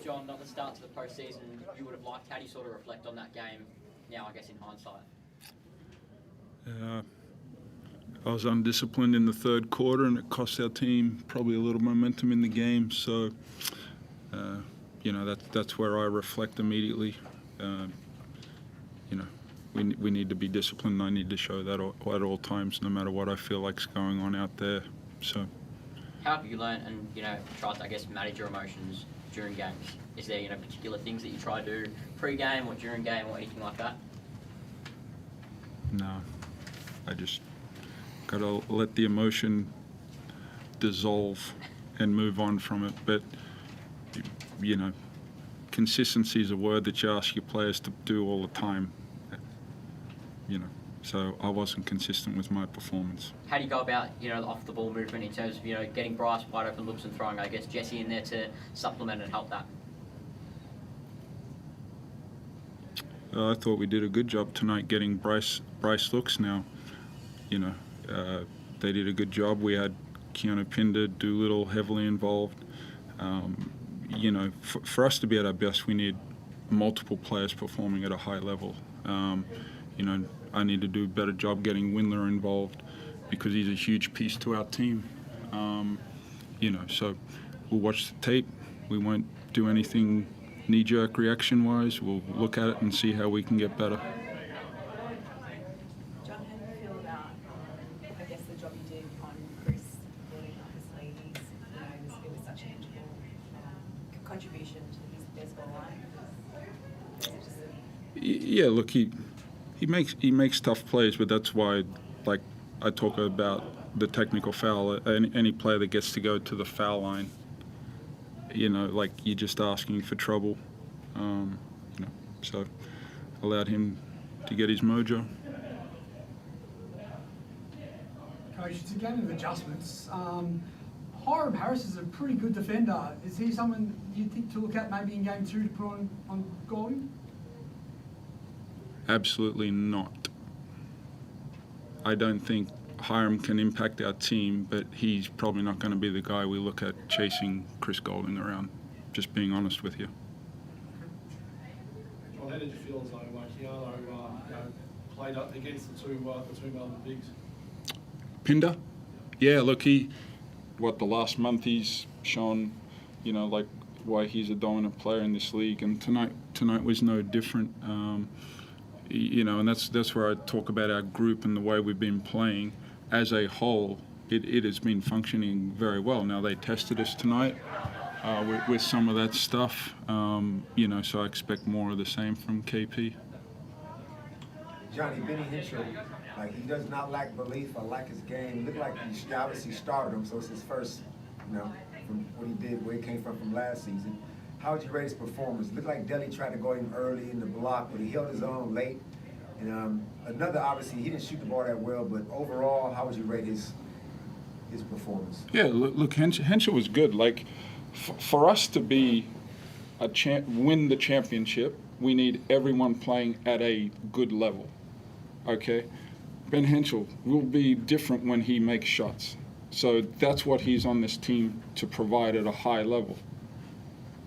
John, not the start to the postseason you would have liked. How do you sort of reflect on that game now, I guess, in hindsight? I was undisciplined in the third quarter, and it cost our team probably a little momentum in the game. So, that's where I reflect immediately. We need to be disciplined. I need to show that at all times, no matter what I feel like's going on out there. So, how have you learned and tried to, I guess, manage your emotions during games? Is there particular things that you try to do pre-game or during game or anything like that? No, I just gotta let the emotion dissolve and move on from it. But consistency is a word that you ask your players to do all the time. So I wasn't consistent with my performance. How do you go about, the off-the-ball movement in terms of, getting Bryce wide open looks and throwing, I guess, Jesse in there to supplement and help that? I thought we did a good job tonight getting Bryce looks now. They did a good job. We had Keanu Pinder, Doolittle heavily involved. For us to be at our best, we need multiple players performing at a high level. I need to do a better job getting Windler involved because he's a huge piece to our team. So we'll watch the tape. We won't do anything knee-jerk reaction-wise. We'll look at it and see how we can get better. John, how do you feel about, I guess, the job you did on Chris building up his lead? It was such an integral contribution to his baseball life. Yeah, look, he makes tough plays, but that's why, like I talk about the technical foul. Any player that gets to go to the foul line, like you're just asking for trouble. So allowed him to get his mojo. Coach, it's a game of adjustments. Hiram Harris is a pretty good defender. Is he someone you think to look at maybe in game 2 to put on Goldie? Absolutely not. I don't think Hiram can impact our team, but he's probably not going to be the guy we look at chasing Chris Golding around, just being honest with you. John, how did you feel as though Keanu played up against the two Melbourne bigs? Pinder? Yeah, look, the last month he's shown, like why he's a dominant player in this league, and tonight was no different. And that's where I talk about our group and the way we've been playing as a whole. It has been functioning very well. Now they tested us tonight with some of that stuff, so I expect more of the same from KP. Johnny, Benny Henschel, he does not lack belief or lack his game. It looked like he obviously started him, so it's his first, from what he did, where he came from last season. How would you rate his performance? It looked like Delhi tried to go in early in the block, but he held his own late. And obviously, he didn't shoot the ball that well, but overall, how would you rate his performance? Yeah, look, Henschel was good. For us to be win the championship, we need everyone playing at a good level. Okay, Ben Henschel will be different when he makes shots. So that's what he's on this team to provide at a high level.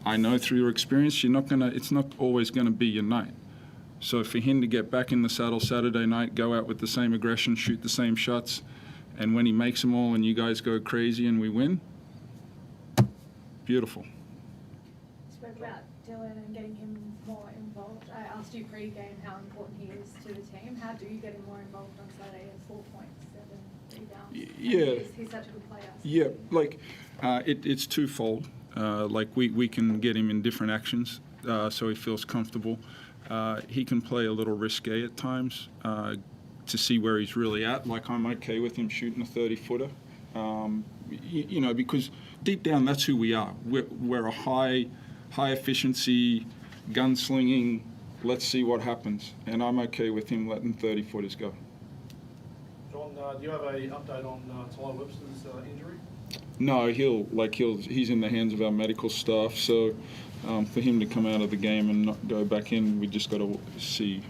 I know through your experience, it's not always gonna be your night. So for him to get back in the saddle Saturday night, go out with the same aggression, shoot the same shots, and when he makes them all and you guys go crazy and we win, beautiful. You spoke about Dylan and getting him more involved. I asked you pre-game how important he is to the team. How do you get him more involved on Saturday at 4 points, 7 rebounds? Yeah. He's such a good player. Yeah, it's twofold. We can get him in different actions so he feels comfortable. He can play a little risque at times to see where he's really at. I'm okay with him shooting a 30-footer, because deep down that's who we are. We're a high efficiency, gunslinging, let's see what happens. And I'm okay with him letting 30-footers go. John, do you have an update on Ty Webster's injury? No, he's in the hands of our medical staff. So for him to come out of the game and not go back in, we just got to see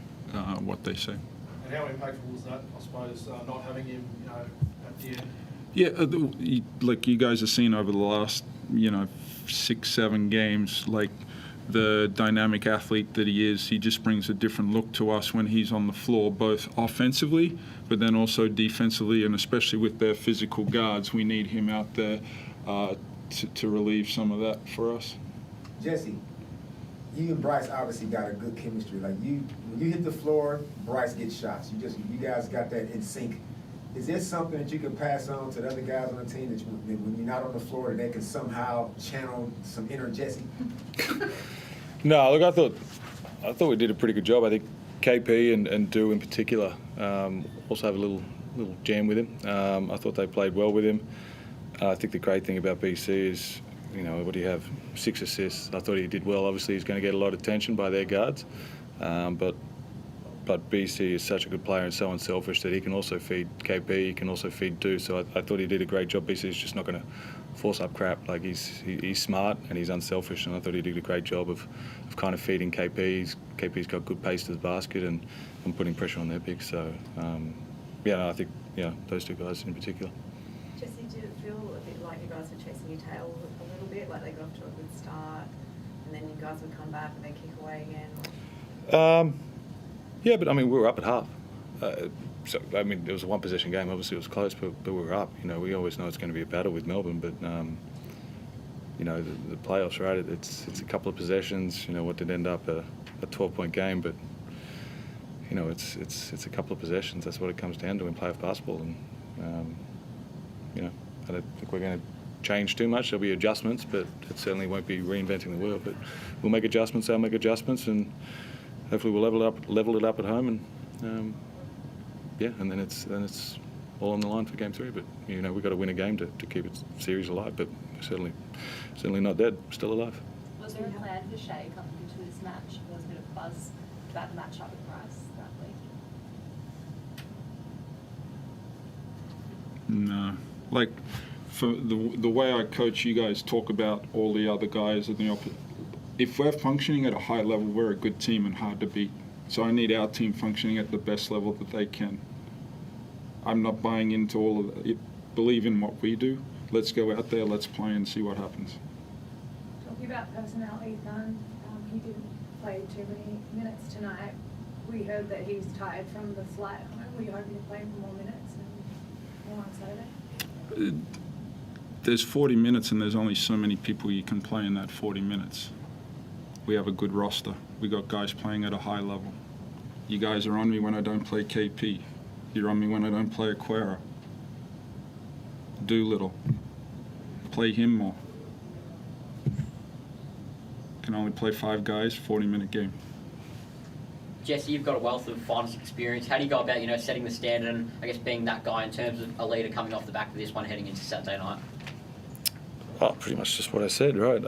what they say. And how impactful was that, I suppose, not having him, at the end? Yeah, like you guys have seen over the last, 6-7 games, like the dynamic athlete that he is, he just brings a different look to us when he's on the floor, both offensively, but then also defensively, and especially with their physical guards, we need him out there to relieve some of that for us. Jesse, you and Bryce obviously got a good chemistry. Like when you hit the floor, Bryce gets shots. You guys got that in sync. Is there something that you can pass on to the other guys on the team that when you're not on the floor, that they can somehow channel some inner Jesse? No, look, I thought we did a pretty good job. I think KP and Do in particular also have a little jam with him. I thought they played well with him. I think the great thing about BC is, what do you have? 6 assists. I thought he did well. Obviously, he's going to get a lot of attention by their guards, but BC is such a good player and so unselfish that he can also feed KP, he can also feed Do. So I thought he did a great job. BC is just not going to force up crap. Like he's smart and he's unselfish, and I thought he did a great job of kind of feeding KP. KP's got good pace to the basket and putting pressure on their bigs. So I think those two guys in particular. Jesse, did it feel a bit like you guys were chasing your tail a little bit, like they got off to a good start, and then you guys would come back and then kick away again? Yeah, but we were up at half. It was a one-possession game. Obviously, it was close, but we were up. We always know it's going to be a battle with Melbourne, but the playoffs, right? It's a couple of possessions. What did end up a 12-point game, but it's a couple of possessions. That's what it comes down to in playoff basketball, and I don't think we're going to change too much. There'll be adjustments, but it certainly won't be reinventing the wheel. But we'll make adjustments. They'll make adjustments, and hopefully we'll level it up at home, and and then it's all on the line for Game 3. But we've got to win a game to keep it series alive. But we're certainly not dead. We're still alive. Was there a plan for Shea coming into this match? There was a bit of buzz about the matchup with Bryce that week. No, like for the way I coach, you guys talk about all the other guys at the opposite. If we're functioning at a high level, we're a good team and hard to beat. So I need our team functioning at the best level that they can. I'm not buying into all of it. Believe in what we do. Let's go out there, let's play and see what happens. Talking about personnel, Ethan, he didn't play too many minutes tonight. We heard that he was tired from the flight home. Were you hoping to play more minutes and more on Saturday? There's 40 minutes and there's only so many people you can play in that 40 minutes. We have a good roster. We got guys playing at a high level. You guys are on me when I don't play KP. You're on me when I don't play Aquera. Doolittle. Play him more. Can only play 5 guys, 40-minute game. Jesse, you've got a wealth of finals experience. How do you go about, setting the standard and, I guess, being that guy in terms of a leader coming off the back of this one heading into Saturday night? Oh, pretty much just what I said, right?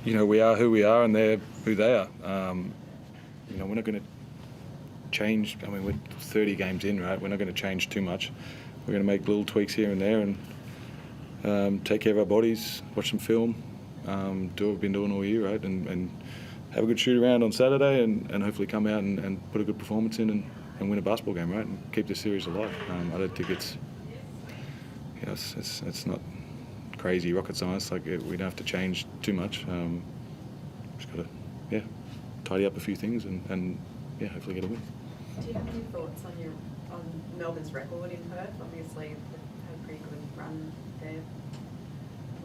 We are who we are and they're who they are. We're not going to change. We're 30 games in, right? We're not going to change too much. We're going to make little tweaks here and there and take care of our bodies, watch some film, do what we've been doing all year, right? And have a good shoot around on Saturday and hopefully come out and put a good performance in and win a basketball game, right? And keep this series alive. I don't think it's not crazy rocket science. Like we don't have to change too much. Just got to tidy up a few things and hopefully get a win. Do you have any thoughts on Melbourne's record in Perth? Obviously, they've had a pretty good run there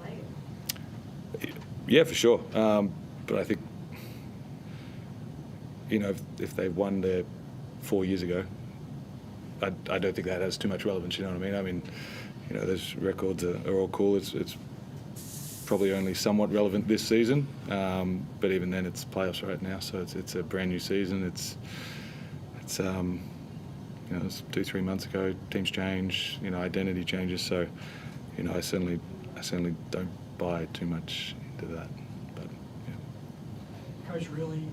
late. Yeah, for sure. But I think if they've won there 4 years ago, I don't think that has too much relevance. You know what I mean? Those records are all cool. It's probably only somewhat relevant this season, but even then, it's playoffs right now, so it's a brand new season. It's 2-3 months ago. Teams change, identity changes. So, I certainly don't buy too much into that. But Coach, Rillie,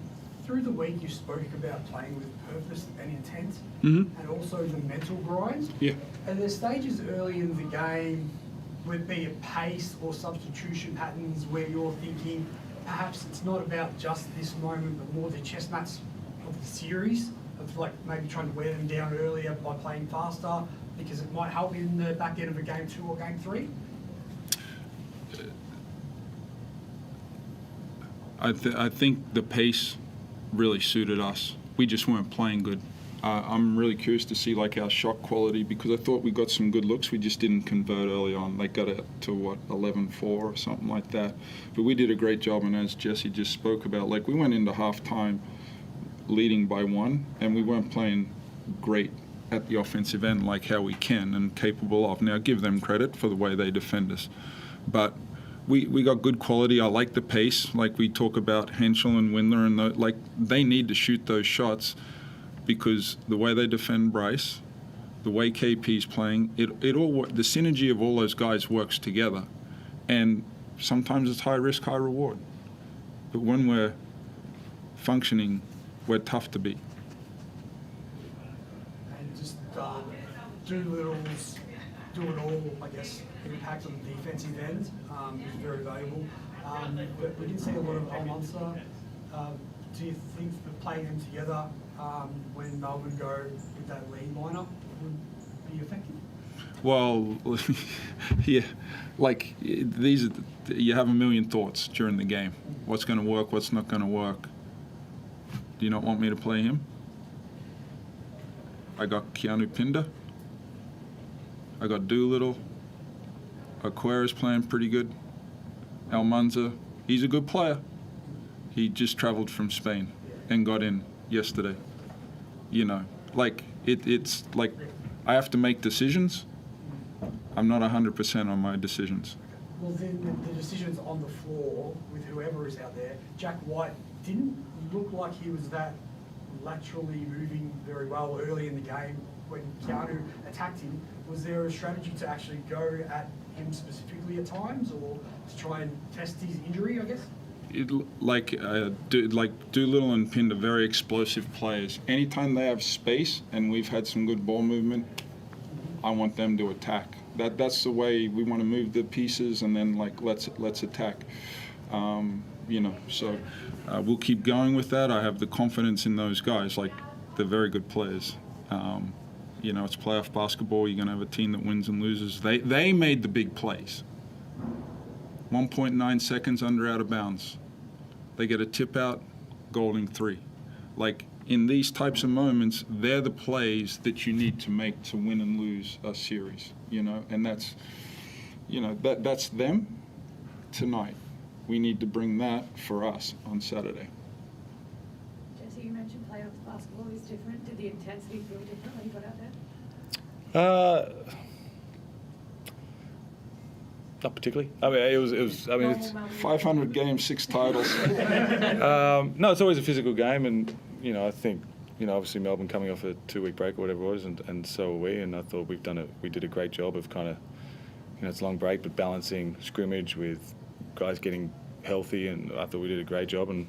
through the week you spoke about playing with purpose and intent, and also the mental grind. Yeah. Are there stages early in the game, would it be a pace or substitution patterns where you're thinking perhaps it's not about just this moment, but more the chestnuts of the series, of like maybe trying to wear them down earlier by playing faster, because it might help in the back end of a game 2 or game 3? I think the pace really suited us. We just weren't playing good. I'm really curious to see like our shot quality, because I thought we got some good looks. We just didn't convert early on. They got it to what, 11-4 or something like that. But we did a great job, and as Jesse just spoke about, like we went into halftime leading by 1, and we weren't playing great at the offensive end like how we can and capable of. Now give them credit for the way they defend us, but we got good quality. I like the pace, like we talk about Henschel and Windler, and like they need to shoot those shots, because the way they defend Bryce, the way KP's playing, it all, the synergy of all those guys works together, and sometimes it's high risk, high reward. But when we're functioning, we're tough to beat. And just Doolittle's doing all, I guess, impact on the defensive end is very valuable. But we didn't see a lot of Almanza. Do you think that playing them together when Melbourne go with that lead lineup would be effective? Well, yeah, like these, you have a million thoughts during the game. What's going to work? What's not going to work? Do you not want me to play him? I got Keanu Pinder. I got Doolittle. Aquera's playing pretty good. Almanza, he's a good player. He just travelled from Spain and got in yesterday. You know, like it's like I have to make decisions. I'm not 100% on my decisions. Well, then the decisions on the floor with whoever is out there, Jack White didn't look like he was that laterally moving very well early in the game when Keanu attacked him. Was there a strategy to actually go at him specifically at times, or to try and test his injury, I guess? Doolittle and Pind are very explosive players. Anytime they have space and we've had some good ball movement, I want them to attack. That's the way we want to move the pieces, and then like let's attack. You know, so we'll keep going with that. I have the confidence in those guys. Like they're very good players. You know, it's playoff basketball. You're going to have a team that wins and loses. They made the big plays. 1.9 seconds under out of bounds. They get a tip out, Golding 3. Like in these types of moments, they're the plays that you need to make to win and lose a series. You know, and that's, you know, that's them tonight. We need to bring that for us on Saturday. Jesse, you mentioned playoff basketball is different. Did the intensity feel different when you got out there? Not particularly. I mean, it was. I mean, it's 500 games, 6 titles. no, it's always a physical game, and you know, I think, you know, obviously Melbourne coming off a 2-week break or whatever it was, and so are we. And I thought we did a great job of kind of, you know, it's a long break, but balancing scrimmage with guys getting healthy, and I thought we did a great job. And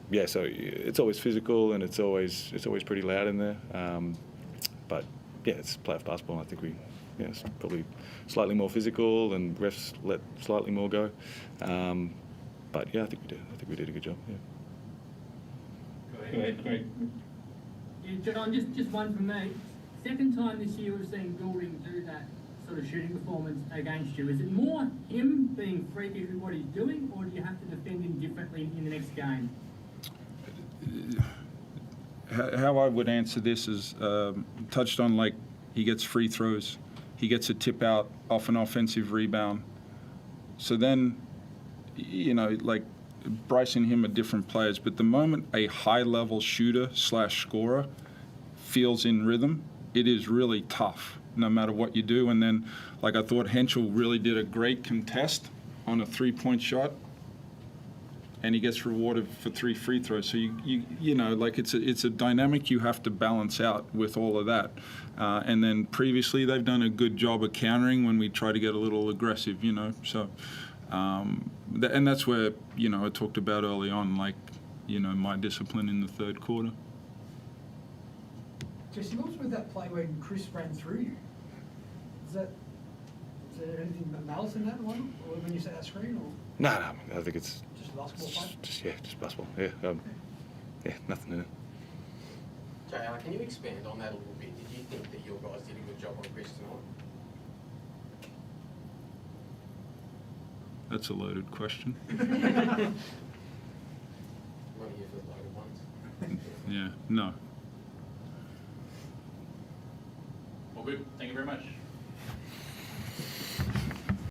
yeah, so it's always physical, and it's always pretty loud in there. But yeah, it's playoff basketball, and I think it's probably slightly more physical, and refs let slightly more go. But yeah, I think we did a good job. Yeah. Go ahead. Yeah, John, just one from me. Second time this year we've seen Goulding do that sort of shooting performance against you. Is it more him being freakish with what he's doing, or do you have to defend him differently in the next game? How I would answer this is touched on, like he gets free throws, he gets a tip out off an offensive rebound. So then, you know, like Bryce and him are different players, but the moment a high-level shooter / scorer feels in rhythm, it is really tough, no matter what you do. And then, like I thought Henschel really did a great contest on a 3-point shot, and he gets rewarded for 3 free throws. So you know, like it's a dynamic you have to balance out with all of that. And then previously they've done a good job of countering when we try to get a little aggressive, you know. So and that's where, you know, I talked about early on, like, you know, my discipline in the third quarter. Jesse, what was with that play when Chris ran through you? Is there anything malice in that one, or when you set that screen, or? No, I think it's just a basketball play? Just basketball. Yeah, yeah, nothing in it. JR, can you expand on that a little bit? Did you think that your guys did a good job on Chris tonight? That's a loaded question. One of you for the loaded ones. Yeah, no. Well, good. Thank you very much.